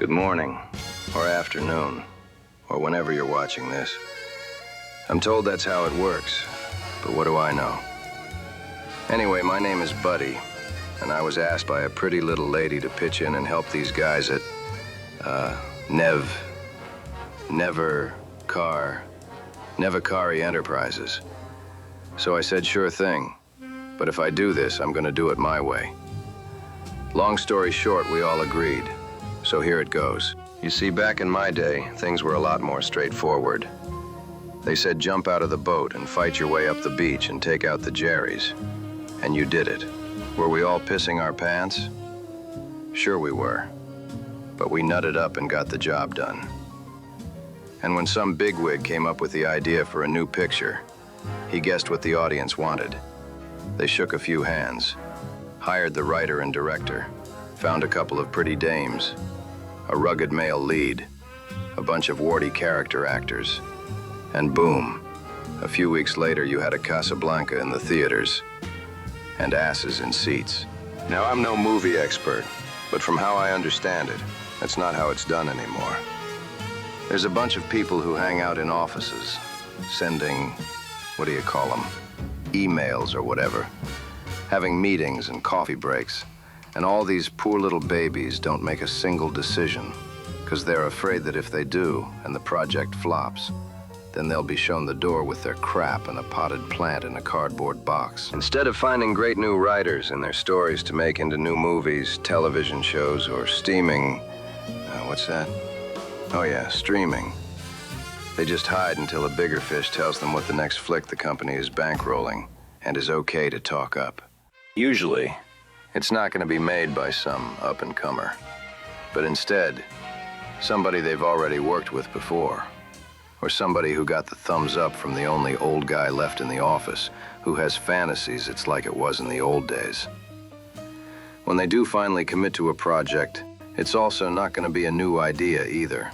Good morning, or afternoon, or whenever you're watching this. I'm told that's how it works, but what do I know? Anyway, my name is Buddy, and I was asked by a pretty little lady to pitch in and help these guys at, Nevekari Enterprises. So I said, sure thing, but if I do this, I'm gonna do it my way. Long story short, we all agreed. So here it goes. You see, back in my day, things were a lot more straightforward. They said jump out of the boat and fight your way up the beach and take out the Jerrys. And you did it. Were we all pissing our pants? Sure we were. But we nutted up and got the job done. And when some bigwig came up with the idea for a new picture, he guessed what the audience wanted. They shook a few hands, hired the writer and director, found a couple of pretty dames, a rugged male lead, a bunch of warty character actors, and boom, a few weeks later you had a Casablanca in the theaters and asses in seats. Now, I'm no movie expert, but from how I understand it, that's not how it's done anymore. There's a bunch of people who hang out in offices, sending, what do you call them, emails or whatever, having meetings and coffee breaks. And all these poor little babies don't make a single decision because they're afraid that if they do and the project flops, then they'll be shown the door with their crap and a potted plant in a cardboard box. Instead of finding great new writers and their stories to make into new movies, television shows, or steaming, what's that? Oh yeah, streaming. They just hide until a bigger fish tells them what the next flick the company is bankrolling and is okay to talk up. Usually, it's not going to be made by some up-and-comer, but instead, somebody they've already worked with before, or somebody who got the thumbs up from the only old guy left in the office who has fantasies it's like it was in the old days. When they do finally commit to a project, it's also not going to be a new idea either.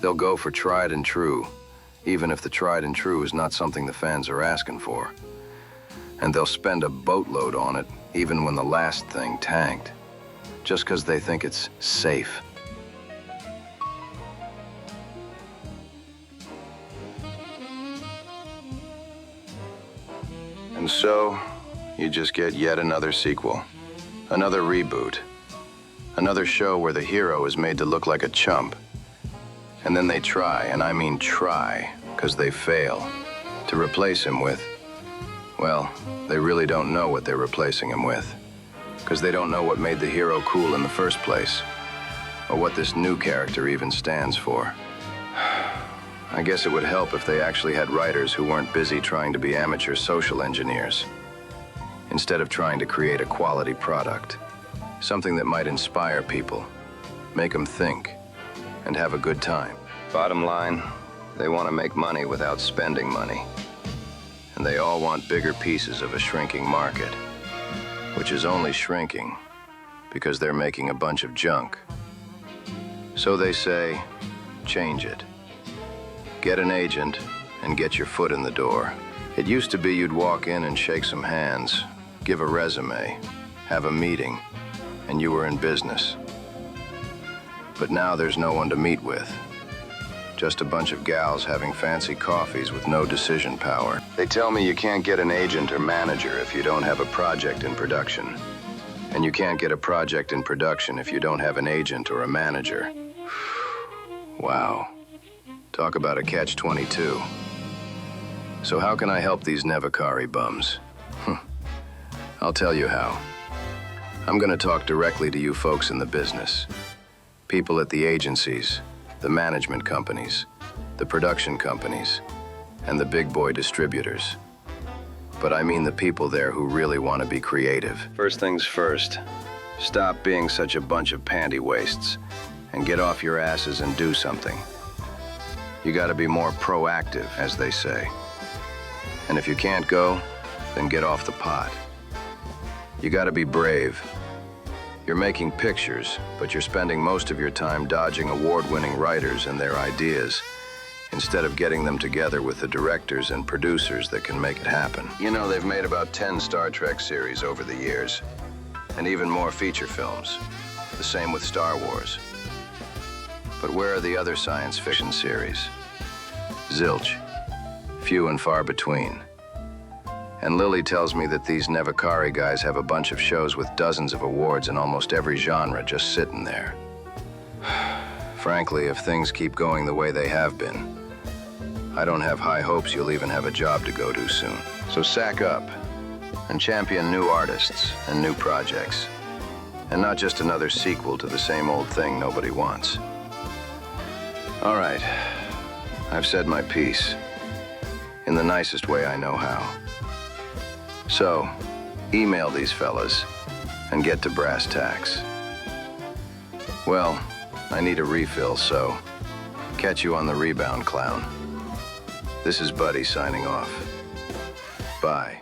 They'll go for tried and true, even if the tried and true is not something the fans are asking for. And they'll spend a boatload on it, even when the last thing tanked, just because they think it's safe. And so, you just get yet another sequel, another reboot, another show where the hero is made to look like a chump. And then they try, and I mean try, because they fail, to replace him with, well, they really don't know what they're replacing him with, because they don't know what made the hero cool in the first place, or what this new character even stands for. I guess it would help if they actually had writers who weren't busy trying to be amateur social engineers, instead of trying to create a quality product, something that might inspire people, make them think, and have a good time. Bottom line, they want to make money without spending money. And they all want bigger pieces of a shrinking market, which is only shrinking because they're making a bunch of junk. So they say, change it. Get an agent and get your foot in the door. It used to be you'd walk in and shake some hands, give a resume, have a meeting, and you were in business. But now there's no one to meet with. Just a bunch of gals having fancy coffees with no decision power. They tell me you can't get an agent or manager if you don't have a project in production. And you can't get a project in production if you don't have an agent or a manager. Wow. Talk about a catch-22. So how can I help these Nevekari bums? I'll tell you how. I'm gonna talk directly to you folks in the business. People at the agencies, the management companies, the production companies, and the big boy distributors. But I mean the people there who really want to be creative. First things first, stop being such a bunch of panty wastes and get off your asses and do something. You gotta be more proactive, as they say. And if you can't go, then get off the pot. You gotta be brave. You're making pictures, but you're spending most of your time dodging award-winning writers and their ideas, instead of getting them together with the directors and producers that can make it happen. You know, they've made about 10 Star Trek series over the years, and even more feature films. The same with Star Wars. But where are the other science fiction series? Zilch. Few and far between. And Lily tells me that these Nevekari guys have a bunch of shows with dozens of awards in almost every genre just sitting there. Frankly, if things keep going the way they have been, I don't have high hopes you'll even have a job to go to soon. So sack up and champion new artists and new projects. And not just another sequel to the same old thing nobody wants. All right, I've said my piece in the nicest way I know how. So, email these fellas and get to brass tacks. Well, I need a refill, so catch you on the rebound, clown. This is Buddy signing off. Bye.